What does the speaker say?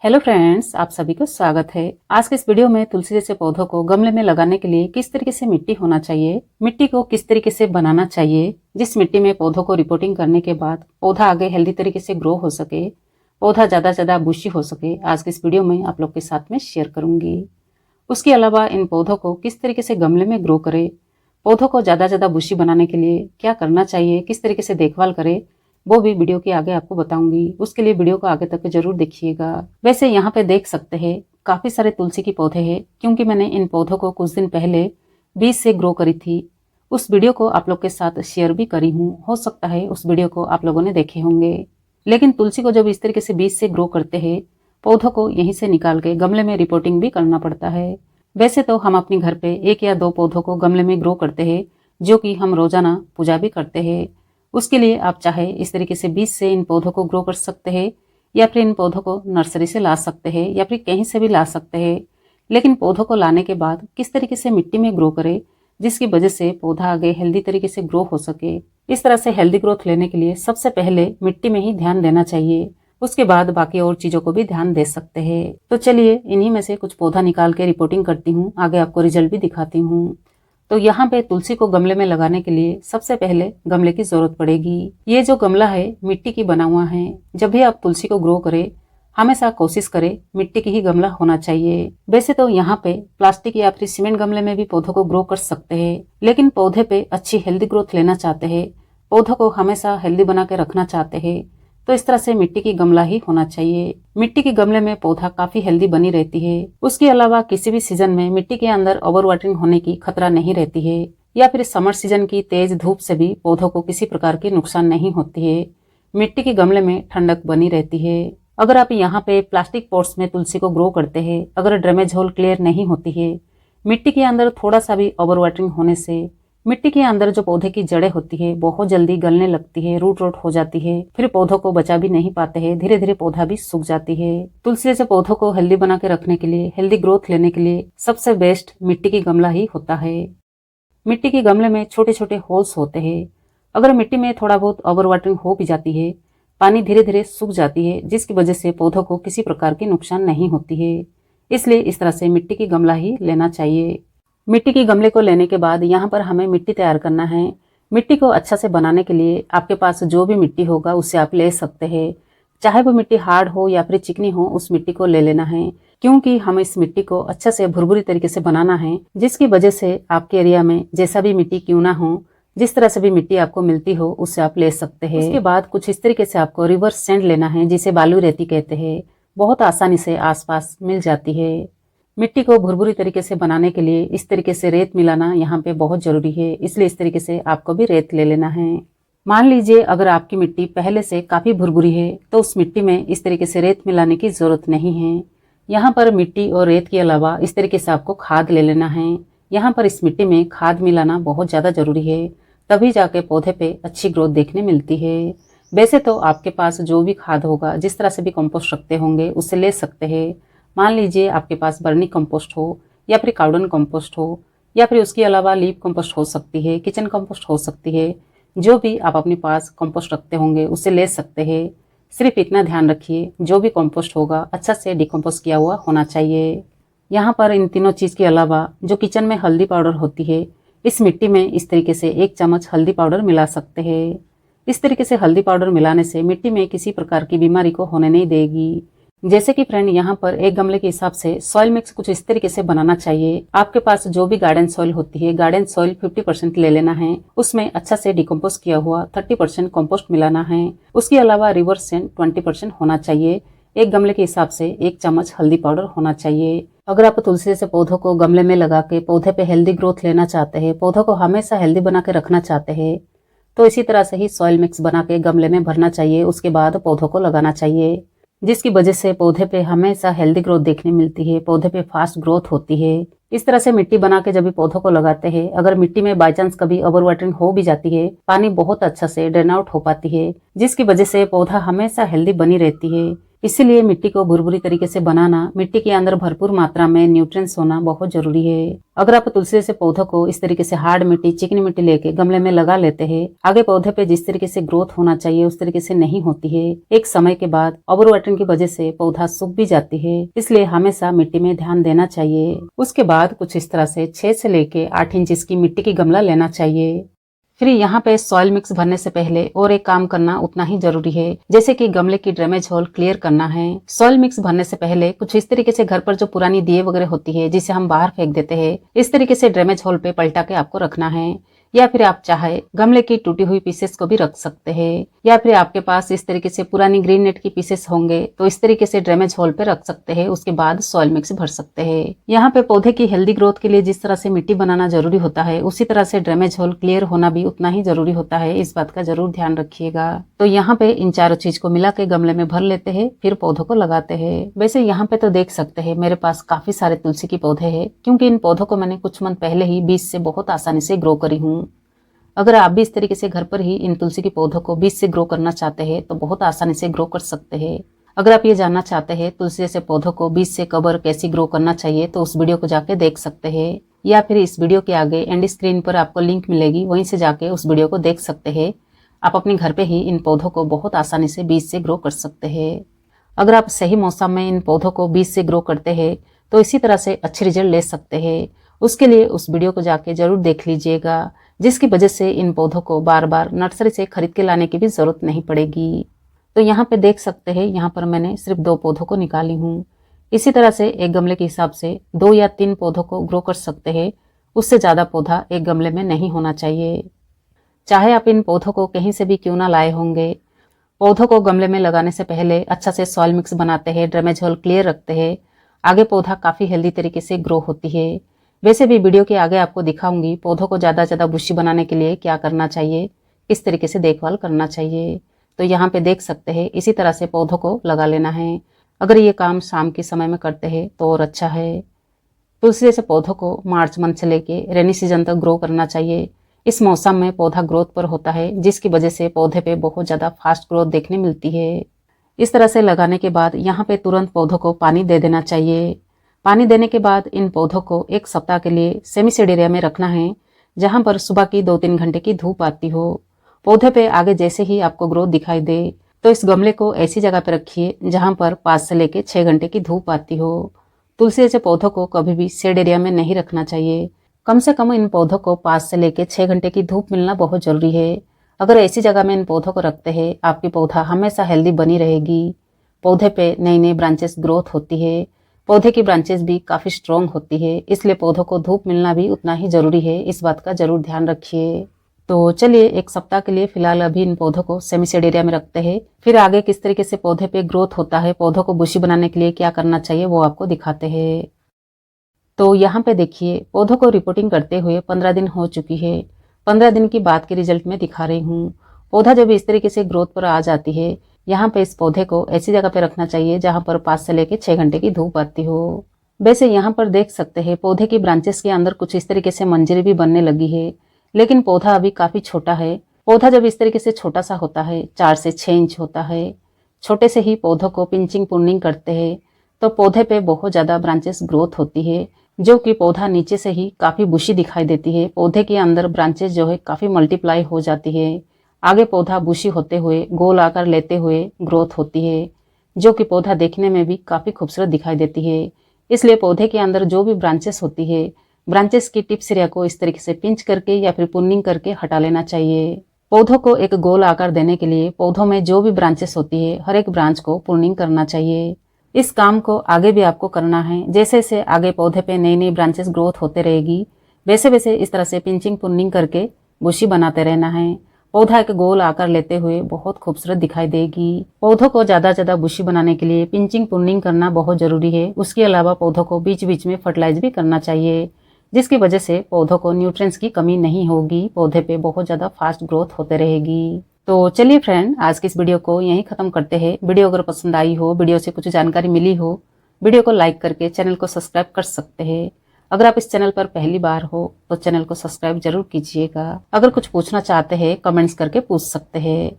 Hello friends, आप सभी को स्वागत है। आज के इस वीडियो में तुलसी जैसे पौधों को गमले में लगाने के लिए किस तरीके से मिट्टी होना चाहिए, मिट्टी को किस तरीके से बनाना चाहिए, जिस मिट्टी में पौधों को रिपोर्टिंग करने के बाद पौधा आगे हेल्दी तरीके से ग्रो हो सके, पौधा ज्यादा से ज्यादा बुशी हो सके, आज के इस वीडियो में आप लोग के साथ में शेयर करूंगी। उसके अलावा इन पौधों को किस तरीके से गमले में ग्रो करे, पौधों को ज्यादा से ज्यादा बुशी बनाने के लिए क्या करना चाहिए, किस तरीके से देखभाल करे, वो भी वीडियो के आगे आपको बताऊंगी। उसके लिए वीडियो को आगे तक जरूर देखिएगा। वैसे यहाँ पे देख सकते हैं काफी सारे तुलसी के पौधे हैं, क्योंकि मैंने इन पौधों को कुछ दिन पहले बीज से ग्रो करी थी। उस वीडियो को आप लोग के साथ शेयर भी करी हूँ, हो सकता है उस वीडियो को आप लोगों ने देखे होंगे। लेकिन तुलसी को जब इस तरीके से बीज से ग्रो करते हैं, पौधों को यहीं से निकाल के गमले में रिपोर्टिंग भी करना पड़ता है। वैसे तो हम अपने घर पे 1 या 2 पौधों को गमले में ग्रो करते हैं, जो कि हम रोजाना पूजा भी करते हैं। उसके लिए आप चाहे इस तरीके से बीज से इन पौधों को ग्रो कर सकते हैं, या फिर इन पौधों को नर्सरी से ला सकते हैं, या फिर कहीं से भी ला सकते हैं। लेकिन पौधों को लाने के बाद किस तरीके से मिट्टी में ग्रो करें, जिसकी वजह से पौधा आगे हेल्दी तरीके से ग्रो हो सके। इस तरह से हेल्दी ग्रोथ लेने के लिए सबसे पहले मिट्टी में ही ध्यान देना चाहिए, उसके बाद बाकी और चीजों को भी ध्यान दे सकते हैं। तो चलिए इन्हीं में से कुछ पौधा निकाल के रिपोर्टिंग करती हूँ, आगे आपको रिजल्ट भी दिखाती हूँ। तो यहाँ पे तुलसी को गमले में लगाने के लिए सबसे पहले गमले की जरूरत पड़ेगी। ये जो गमला है मिट्टी की बना हुआ है। जब भी आप तुलसी को ग्रो करें, हमेशा कोशिश करें मिट्टी की ही गमला होना चाहिए। वैसे तो यहाँ पे प्लास्टिक या फिर सीमेंट गमले में भी पौधों को ग्रो कर सकते हैं, लेकिन पौधे पे अच्छी हेल्दी ग्रोथ लेना चाहते हैं, पौधों को हमेशा हेल्दी बना के रखना चाहते हैं, तो इस तरह से मिट्टी की गमला ही होना चाहिए। मिट्टी के गमले में पौधा काफी हेल्दी बनी रहती है। उसके अलावा किसी भी सीजन में मिट्टी के अंदर ओवर वाटरिंग होने की खतरा नहीं रहती है, या फिर समर सीजन की तेज धूप से भी पौधों को किसी प्रकार की नुकसान नहीं होती है। मिट्टी के गमले में ठंडक बनी रहती है। अगर आप यहाँ पे प्लास्टिक पॉट्स में तुलसी को ग्रो करते हैं, अगर ड्रेनेज होल क्लियर नहीं होती है, मिट्टी के अंदर थोड़ा सा भी ओवर वाटरिंग होने से मिट्टी के अंदर जो पौधे की जड़ें होती है बहुत जल्दी गलने लगती है, रूट रोट हो जाती है, फिर पौधों को बचा भी नहीं पाते हैं, धीरे धीरे पौधा भी सूख जाती है। तुलसी जैसे पौधों को हेल्दी बना के रखने के लिए, हेल्दी ग्रोथ लेने के लिए सबसे बेस्ट मिट्टी की गमला ही होता है। मिट्टी के गमले में छोटे छोटे होल्स होते हैं। अगर मिट्टी में थोड़ा बहुत ओवर वाटरिंग हो भी जाती है, पानी धीरे धीरे सूख जाती है, जिसकी वजह से पौधों को किसी प्रकार की नुकसान नहीं होती है। इसलिए इस तरह से मिट्टी की गमला ही लेना चाहिए। मिट्टी की गमले को लेने के बाद यहाँ पर हमें मिट्टी तैयार करना है। मिट्टी को अच्छा से बनाने के लिए आपके पास जो भी मिट्टी होगा उससे आप ले सकते हैं, चाहे वो मिट्टी हार्ड हो या फिर चिकनी हो, उस मिट्टी को ले लेना है, क्योंकि हमें इस मिट्टी को अच्छे से भुरभुरी तरीके से बनाना है, जिसकी वजह से आपके एरिया में जैसा भी मिट्टी क्यों ना हो, जिस तरह से भी मिट्टी आपको मिलती हो उससे आप ले सकते हैं। उसके बाद कुछ इस तरीके से आपको रिवर्स सैंड लेना है, जिसे बालू रेती कहते हैं, बहुत आसानी से आसपास मिल जाती है। मिट्टी को भुरभुरी तरीके से बनाने के लिए इस तरीके से रेत मिलाना यहाँ पे बहुत जरूरी है, इसलिए इस तरीके से आपको भी रेत ले लेना है। मान लीजिए अगर आपकी मिट्टी पहले से काफी भुरभुरी है, तो उस मिट्टी में इस तरीके से रेत मिलाने की जरूरत नहीं है। यहाँ पर मिट्टी और रेत के अलावा इस तरीके से आपको खाद ले लेना है। यहाँ पर इस मिट्टी में खाद मिलाना बहुत ज्यादा जरूरी है, तभी जाके पौधे पे अच्छी ग्रोथ देखने मिलती है। वैसे तो आपके पास जो भी खाद होगा, जिस तरह से भी कंपोस्ट रखते होंगे, उससे ले सकते हैं। मान लीजिए आपके पास बर्मी कंपोस्ट हो, या फिर काउडन कंपोस्ट हो, या फिर उसके अलावा लीफ कंपोस्ट हो सकती है, किचन कंपोस्ट हो सकती है, जो भी आप अपने पास कंपोस्ट रखते होंगे उससे ले सकते हैं। सिर्फ इतना ध्यान रखिए जो भी कंपोस्ट होगा अच्छा से डिकम्पोस्ट किया हुआ होना चाहिए। यहाँ पर इन तीनों चीज के अलावा जो किचन में हल्दी पाउडर होती है, इस मिट्टी में इस तरीके से 1 चम्मच हल्दी पाउडर मिला सकते हैं। इस तरीके से हल्दी पाउडर मिलाने से मिट्टी में किसी प्रकार की बीमारी को होने नहीं देगी। जैसे कि फ्रेंड यहाँ पर एक गमले के हिसाब से सॉइल मिक्स कुछ इस तरीके से बनाना चाहिए। आपके पास जो भी गार्डन सॉइल होती है, गार्डन सॉइल 50% ले लेना है, उसमें अच्छा से डिकम्पोस्ट किया हुआ 30% कंपोस्ट मिलाना है। उसके अलावा रिवर्स सैंड 20% होना चाहिए। एक गमले के हिसाब से 1 चम्मच हल्दी पाउडर होना चाहिए। अगर आप तुलसी से पौधों को गमले में लगा के पौधे पे हेल्दी ग्रोथ लेना चाहते हैं, पौधों को हमेशा हेल्दी बना के रखना चाहते हैं, तो इसी तरह से ही सॉइल मिक्स बना के गमले में भरना चाहिए। उसके बाद पौधों को लगाना चाहिए, जिसकी वजह से पौधे पे हमेशा हेल्दी ग्रोथ देखने मिलती है, पौधे पे फास्ट ग्रोथ होती है। इस तरह से मिट्टी बना के जब भी पौधों को लगाते हैं, अगर मिट्टी में बाई चांस कभी ओवर वाटरिंग हो भी जाती है, पानी बहुत अच्छा से ड्रेन आउट हो पाती है, जिसकी वजह से पौधा हमेशा हेल्दी बनी रहती है। इसीलिए मिट्टी को भुरभुरी तरीके से बनाना, मिट्टी के अंदर भरपूर मात्रा में न्यूट्रिएंट्स होना बहुत जरूरी है। अगर आप तुलसी जैसे पौधों को इस तरीके से हार्ड मिट्टी, चिकनी मिट्टी लेके गमले में लगा लेते हैं, आगे पौधे पे जिस तरीके से ग्रोथ होना चाहिए उस तरीके से नहीं होती है। एक समय के बाद ओवर वाटरिंग की वजह से पौधा सूख भी जाती है, इसलिए हमेशा मिट्टी में ध्यान देना चाहिए। उसके बाद कुछ इस तरह से 6 से लेके 8 इंच की मिट्टी की गमला लेना चाहिए। फिर यहाँ पे सॉइल मिक्स भरने से पहले और एक काम करना उतना ही जरूरी है, जैसे कि गमले की ड्रेनेज होल क्लियर करना है। सॉइल मिक्स भरने से पहले कुछ इस तरीके से घर पर जो पुरानी दिए वगैरह होती है जिसे हम बाहर फेंक देते हैं, इस तरीके से ड्रेनेज होल पे पलटा के आपको रखना है। या फिर आप चाहे गमले की टूटी हुई पीसेस को भी रख सकते हैं, या फिर आपके पास इस तरीके से पुरानी ग्रीन नेट की पीसेस होंगे तो इस तरीके से ड्रेनेज होल पे रख सकते हैं। उसके बाद सॉइल मिक्स भर सकते हैं। यहाँ पे पौधे की हेल्दी ग्रोथ के लिए जिस तरह से मिट्टी बनाना जरूरी होता है, उसी तरह से ड्रेनेज होल क्लियर होना भी उतना ही जरूरी होता है। इस बात का जरूर ध्यान रखिएगा। तो यहाँ पे इन चारों चीज को मिला के गमले में भर लेते हैं, फिर पौधों को लगाते हैं। वैसे यहाँ पे तो देख सकते हैं मेरे पास काफी सारे तुलसी के पौधे हैं, क्योंकि इन पौधों को मैंने कुछ मंथ पहले ही बीज से बहुत आसानी से ग्रो करी हूँ। अगर आप भी इस तरीके से घर पर ही इन तुलसी के पौधों को बीज से ग्रो करना चाहते हैं तो बहुत आसानी से ग्रो कर सकते हैं। अगर आप ये जानना चाहते हैं तुलसी जैसे पौधों को बीज से कवर कैसे ग्रो करना चाहिए तो उस वीडियो को जाके देख सकते हैं, या फिर इस वीडियो के आगे एंड स्क्रीन पर आपको लिंक मिलेगी, वहीं से जाके उस वीडियो को देख सकते हैं। आप अपने घर पे ही इन पौधों को बहुत आसानी से बीज से ग्रो कर सकते हैं। अगर आप सही मौसम में इन पौधों को बीज से ग्रो करते हैं तो इसी तरह से अच्छे रिजल्ट ले सकते हैं। उसके लिए उस वीडियो को जाके जरूर देख लीजिएगा, जिसकी वजह से इन पौधों को बार बार नर्सरी से खरीद के लाने की भी जरूरत नहीं पड़ेगी। तो यहाँ पे देख सकते हैं, यहाँ पर मैंने सिर्फ 2 पौधों को निकाली हूँ। इसी तरह से एक गमले के हिसाब से 2 या 3 पौधों को ग्रो कर सकते हैं। उससे ज्यादा पौधा एक गमले में नहीं होना चाहिए। चाहे आप इन पौधों को कहीं से भी क्यों ना लाए होंगे, पौधों को गमले में लगाने से पहले अच्छा से सॉइल मिक्स बनाते हैं, ड्रेनेज होल क्लियर रखते हैं, आगे पौधा काफी हेल्दी तरीके से ग्रो होती है। वैसे भी वीडियो के आगे आपको दिखाऊंगी पौधों को ज्यादा बुशी बनाने के लिए क्या करना चाहिए, किस तरीके से देखभाल करना चाहिए। तो यहाँ पे देख सकते हैं इसी तरह से पौधों को लगा लेना है। अगर ये काम शाम के समय में करते हैं तो और अच्छा है। तुलसी जैसे पौधों को मार्च मंथ से लेके रेनी सीजन तक ग्रो करना चाहिए। इस मौसम में पौधा ग्रोथ पर होता है, जिसकी वजह से पौधे पे बहुत ज्यादा फास्ट ग्रोथ देखने मिलती है। इस तरह से लगाने के बाद यहाँ पे तुरंत पौधों को पानी दे देना चाहिए। पानी देने के बाद इन पौधों को 1 सप्ताह के लिए सेमी शेड एरिया में रखना है, जहां पर सुबह की 2-3 घंटे की धूप आती हो। पौधे पे आगे जैसे ही आपको ग्रोथ दिखाई दे तो इस गमले को ऐसी जगह पे रखिए जहां पर 5 से लेके 6 घंटे की धूप आती हो। तुलसी जैसे पौधों को कभी भी शेड एरिया में नहीं रखना चाहिए। कम से कम इन पौधों को 5 से लेके 6 घंटे की धूप मिलना बहुत जरूरी है। अगर ऐसी जगह में इन पौधों को रखते हैं, आपकी पौधा हमेशा हेल्दी बनी रहेगी। पौधे पे नई ब्रांचेस ग्रोथ होती है। पौधे की ब्रांचेस भी काफी स्ट्रॉन्ग होती है, इसलिए पौधों को धूप मिलना भी उतना ही जरूरी है। इस बात का जरूर ध्यान रखिए। तो चलिए 1 सप्ताह के लिए फिलहाल अभी इन पौधों को सेमी शेड एरिया में रखते हैं, फिर आगे किस तरीके से पौधे पे ग्रोथ होता है, पौधों को बुशी बनाने के लिए क्या करना चाहिए वो आपको दिखाते हैं। तो यहाँ पे देखिए पौधों को रिपोर्टिंग करते हुए 15 दिन हो चुकी है। 15 दिन की बाद के रिजल्ट में दिखा रही हूँ। पौधा जब इस तरीके से ग्रोथ पर आ जाती है, यहाँ पे इस पौधे को ऐसी जगह पे रखना चाहिए जहाँ पर 5 से लेके 6 घंटे की धूप आती हो। वैसे यहाँ पर देख सकते हैं पौधे की ब्रांचेस के अंदर कुछ इस तरीके से मंजरी भी बनने लगी है, लेकिन पौधा अभी काफी छोटा है। पौधा जब इस तरीके से छोटा सा होता है, 4 से 6 इंच होता है, छोटे से ही पौधों को पिंचिंग पुर्निंग करते हैं तो पौधे पे बहुत ज्यादा ब्रांचेस ग्रोथ होती है, जो कि पौधा नीचे से ही काफी बुशी दिखाई देती है। पौधे के अंदर ब्रांचेस जो है काफी मल्टीप्लाई हो जाती है। आगे पौधा बुशी होते हुए गोल आकार लेते हुए ग्रोथ होती है, जो कि पौधा देखने में भी काफी खूबसूरत दिखाई देती है। इसलिए पौधे के अंदर जो भी ब्रांचेस होती है, ब्रांचेस की टिप्स एरिया को इस तरीके से पिंच करके या फिर पुर्निंग करके हटा लेना चाहिए। पौधों को एक गोल आकार देने के लिए पौधों में जो भी ब्रांचेस होती है, हर एक ब्रांच को पुर्निंग करना चाहिए। इस काम को आगे भी आपको करना है। जैसे जैसे आगे पौधे पे नई ब्रांचेस ग्रोथ होते रहेगी, वैसे वैसे इस तरह से पिंचिंग पुर्निंग करके बुशी बनाते रहना है। पौधा एक गोल आकार लेते हुए बहुत खूबसूरत दिखाई देगी। पौधों को ज्यादा बुशी बनाने के लिए पिंचिंग पुर्निंग करना बहुत जरूरी है। उसके अलावा पौधों को बीच बीच में फर्टिलाइज भी करना चाहिए, जिसकी वजह से पौधों को न्यूट्रिएंट्स की कमी नहीं होगी। पौधे पे बहुत ज्यादा फास्ट ग्रोथ होते रहेगी। तो चलिए फ्रेंड, आज की इस वीडियो को यहीं खत्म करते हैं। वीडियो अगर पसंद आई हो, वीडियो से कुछ जानकारी मिली हो, वीडियो को लाइक करके चैनल को सब्सक्राइब कर सकते हैं। अगर आप इस चैनल पर पहली बार हो तो चैनल को सब्सक्राइब जरूर कीजिएगा। अगर कुछ पूछना चाहते हैं कमेंट्स करके पूछ सकते हैं।